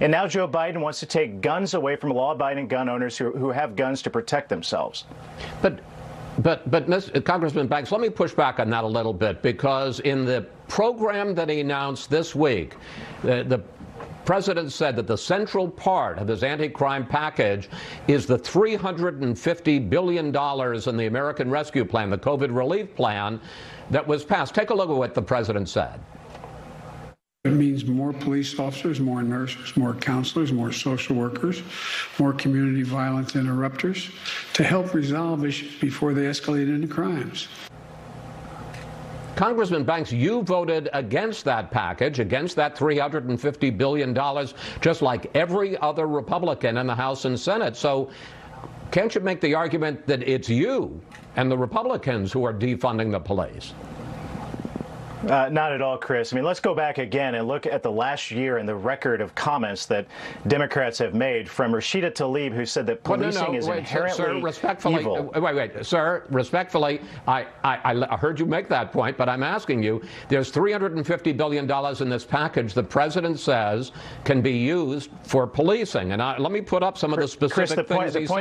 And now Joe Biden wants to take guns away from law-abiding gun owners who have guns to protect themselves. But Congressman Banks, let me push back on that a little bit, because in the program that he announced this week, the President said that the central part of his anti-crime package is the $350 billion in the American Rescue Plan, the COVID relief plan that was passed. Take a look at what the President said. It means more police officers, more nurses, more counselors, more social workers, more community violence interrupters to help resolve issues before they escalate into crimes. Congressman Banks, you voted against that package, against that $350 billion, just like every other Republican in the House and Senate. So can't you make the argument that it's you and the Republicans who are defunding the police? Not at all, Chris. I mean, let's go back again and look at the last year and the record of comments that Democrats have made, from Rashida Tlaib, who said that policing is inherently evil. Sir, respectfully, I heard you make that point, but I'm asking you, there's $350 billion in this package the President says can be used for policing. And let me put up some of the specific things he said.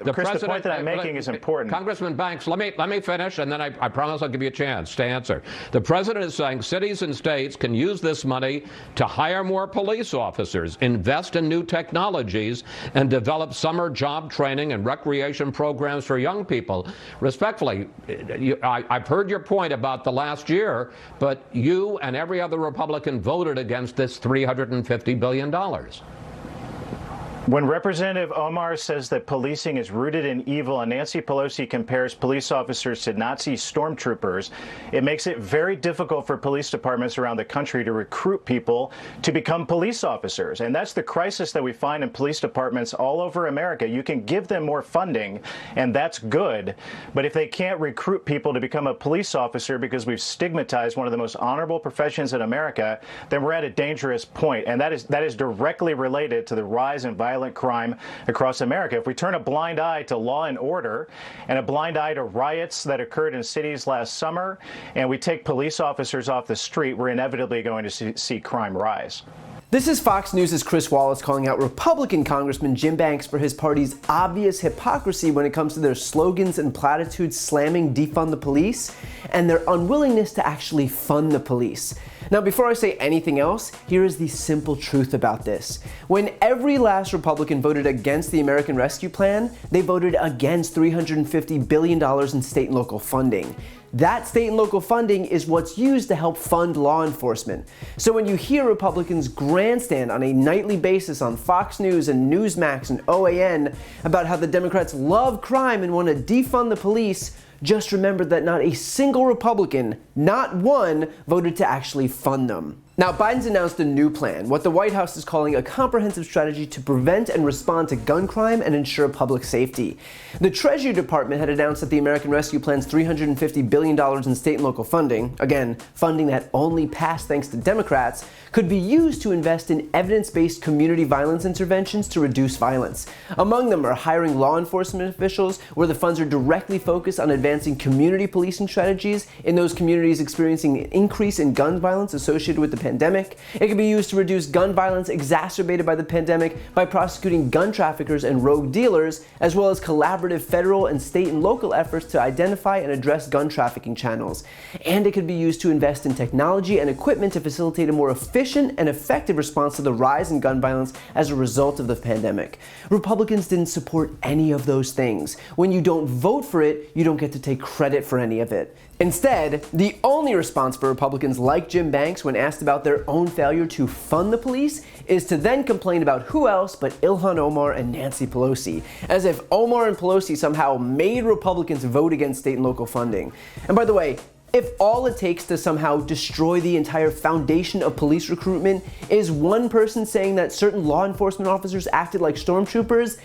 The point that I'm making is important. Congressman Banks, let me finish, and then I promise I'll give you a chance to answer. The President is saying cities and states can use this money to hire more police officers, invest in new technologies, and develop summer job training and recreation programs for young people. Respectfully, I've heard your point about the last year, but you and every other Republican voted against this $350 billion. When Representative Omar says that policing is rooted in evil and Nancy Pelosi compares police officers to Nazi stormtroopers, it makes it very difficult for police departments around the country to recruit people to become police officers. And that's the crisis that we find in police departments all over America. You can give them more funding, and that's good. But if they can't recruit people to become a police officer because we've stigmatized one of the most honorable professions in America, then we're at a dangerous point. And that is directly related to the rise in violent crime across America. If we turn a blind eye to law and order and a blind eye to riots that occurred in cities last summer, and we take police officers off the street, we're inevitably going to see crime rise. This is Fox News' Chris Wallace calling out Republican Congressman Jim Banks for his party's obvious hypocrisy when it comes to their slogans and platitudes slamming defund the police and their unwillingness to actually fund the police. Now, before I say anything else, here is the simple truth about this. When every last Republican voted against the American Rescue Plan, they voted against $350 billion in state and local funding. That state and local funding is what's used to help fund law enforcement. So when you hear Republicans grandstand on a nightly basis on Fox News and Newsmax and OAN about how the Democrats love crime and want to defund the police, just remember that not a single Republican, not one, voted to actually fund them. Now, Biden's announced a new plan, what the White House is calling a comprehensive strategy to prevent and respond to gun crime and ensure public safety. The Treasury Department had announced that the American Rescue Plan's $350 billion in state and local funding, again, funding that only passed thanks to Democrats, could be used to invest in evidence-based community violence interventions to reduce violence. Among them are hiring law enforcement officials, where the funds are directly focused on advancing community policing strategies in those communities experiencing an increase in gun violence associated with the pandemic. It can be used to reduce gun violence exacerbated by the pandemic by prosecuting gun traffickers and rogue dealers, as well as collaborative federal and state and local efforts to identify and address gun trafficking channels. And it could be used to invest in technology and equipment to facilitate a more efficient and effective response to the rise in gun violence as a result of the pandemic. Republicans didn't support any of those things. When you don't vote for it, you don't get to take credit for any of it. Instead, the only response for Republicans like Jim Banks when asked about their own failure to fund the police is to then complain about who else but Ilhan Omar and Nancy Pelosi, as if Omar and Pelosi somehow made Republicans vote against state and local funding. And by the way, if all it takes to somehow destroy the entire foundation of police recruitment is one person saying that certain law enforcement officers acted like stormtroopers,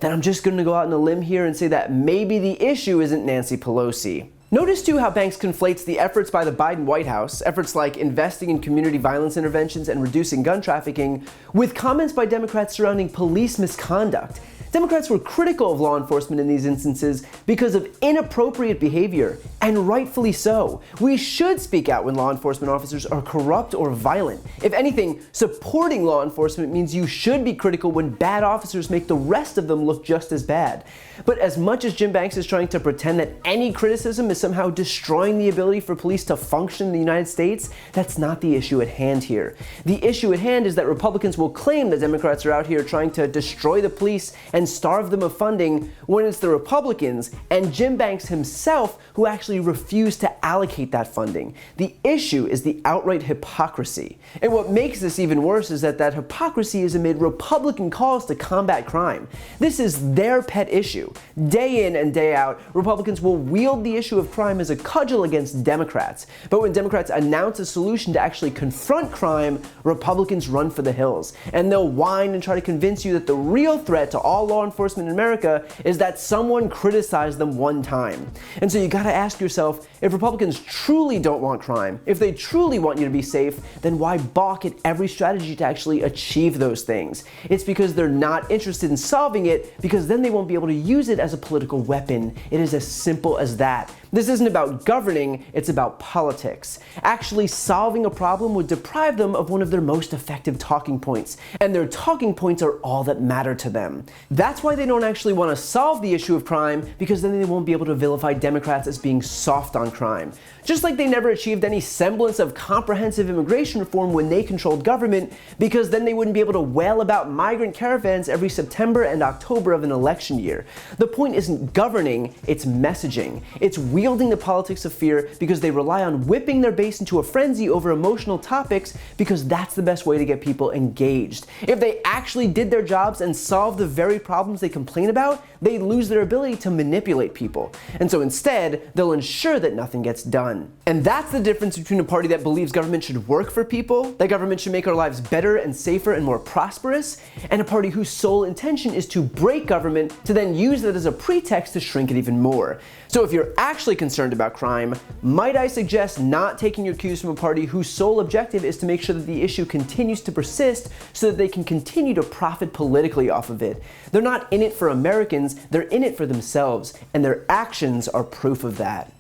then I'm just going to go out on a limb here and say that maybe the issue isn't Nancy Pelosi. Notice too how Banks conflates the efforts by the Biden White House, efforts like investing in community violence interventions and reducing gun trafficking, with comments by Democrats surrounding police misconduct. Democrats were critical of law enforcement in these instances because of inappropriate behavior, and rightfully so. We should speak out when law enforcement officers are corrupt or violent. If anything, supporting law enforcement means you should be critical when bad officers make the rest of them look just as bad. But as much as Jim Banks is trying to pretend that any criticism is somehow destroying the ability for police to function in the United States, that's not the issue at hand here. The issue at hand is that Republicans will claim that Democrats are out here trying to destroy the police and starve them of funding, when it's the Republicans and Jim Banks himself who actually refuse to allocate that funding. The issue is the outright hypocrisy. And what makes this even worse is that hypocrisy is amid Republican calls to combat crime. This is their pet issue. Day in and day out, Republicans will wield the issue of crime as a cudgel against Democrats. But when Democrats announce a solution to actually confront crime, Republicans run for the hills. And they'll whine and try to convince you that the real threat to all law enforcement in America is that someone criticized them one time. And so you gotta ask yourself, if Republicans truly don't want crime, if they truly want you to be safe, then why balk at every strategy to actually achieve those things? It's because they're not interested in solving it, because then they won't be able to use it as a political weapon. It is as simple as that. This isn't about governing, it's about politics. Actually solving a problem would deprive them of one of their most effective talking points, and their talking points are all that matter to them. That's why they don't actually want to solve the issue of crime, because then they won't be able to vilify Democrats as being soft on crime. Just like they never achieved any semblance of comprehensive immigration reform when they controlled government, because then they wouldn't be able to wail about migrant caravans every September and October of an election year. The point isn't governing, it's messaging. It's wielding the politics of fear because they rely on whipping their base into a frenzy over emotional topics, because that's the best way to get people engaged. If they actually did their jobs and solved the very problems they complain about, they lose their ability to manipulate people. And so instead, they'll ensure that nothing gets done. And that's the difference between a party that believes government should work for people, that government should make our lives better and safer and more prosperous, and a party whose sole intention is to break government to then use that as a pretext to shrink it even more. So if you're actually concerned about crime, might I suggest not taking your cues from a party whose sole objective is to make sure that the issue continues to persist so that they can continue to profit politically off of it. They're not in it for Americans, they're in it for themselves, and their actions are proof of that.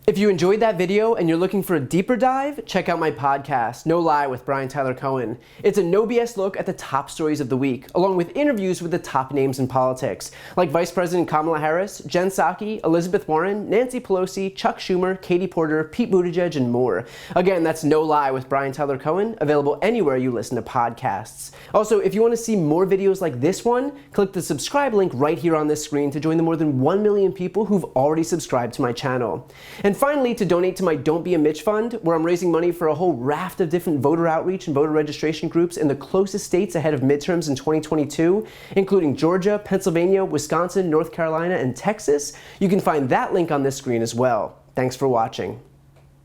If you enjoyed that video and you're looking for a deeper dive, check out my podcast, No Lie with Brian Tyler Cohen. It's a no BS look at the top stories of the week, along with interviews with the top names in politics, like Vice President Kamala Harris, Jen Psaki, Elizabeth Warren, Nancy Pelosi, Chuck Schumer, Katie Porter, Pete Buttigieg, and more. Again, that's No Lie with Brian Tyler Cohen, available anywhere you listen to podcasts. Also, if you want to see more videos like this one, click the subscribe link right here on this screen to join the more than 1 million people who've already subscribed to my channel. And finally, to donate to my Don't Be a Mitch Fund, where I'm raising money for a whole raft of different voter outreach and voter registration groups in the closest states ahead of midterms in 2022, including Georgia, Pennsylvania, Wisconsin, North Carolina, and Texas. You can find that link on this screen as well. Thanks for watching.